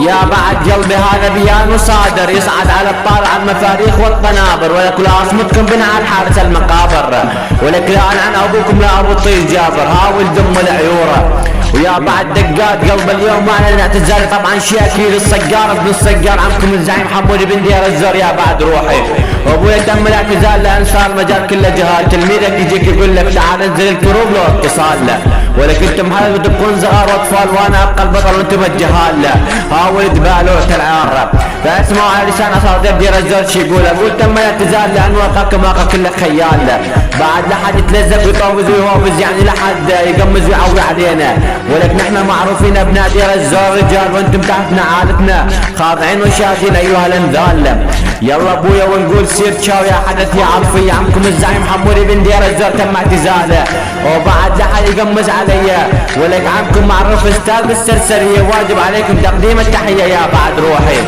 يا بعد قلبي هذا بيان وصادر يصعد على الطالع المفاريخ والقنابر، ولك لا اصمتكم بنعال حارس المقابر، ولك لا عن ابوكم لا ابو طيب جابر هاول دم العيوره. ويا بعد دقات قلب اليوم معنا الاعتزال طبعا شياكيل الصقار ابن الصقار عمكم الزعيم حمودي بن دير الزر يا بعد روحي. وابويا تم الاعتزال لانصار مجال كله جهال، تلميذك يجيك يقول لك تعال انزل الكروب له اتصال له، ولك انتم هذا تبقون صغار واطفال وانا ابقى البطل وانتم الجهال له ها ولد بالوت العاره. فاسمعوا على لسان اساطير دير الزر شي يقول، اقول تم الاعتزال لان وقعكم واقع كله خيال له، بعد لا حد يتلزق ويطوز ويهوفز يعني لا حد يقمز ويعوي علينا، ولك نحن معروفين ابناء دير الزر رجال وانتم تحتنا عالتنا خاضعين وشاهدين ايها الانذال. يلا ابويا ونقول سير تشاو يا حدث يا عطفي عمكم الزعيم حمودي بن دير الزر تم اعتزاله، وبعد لا حد يقمز عليا، ولك عمكم معروف استاذ بالسرسريه واجب عليكم تقديم التحيه يا بعد روحي.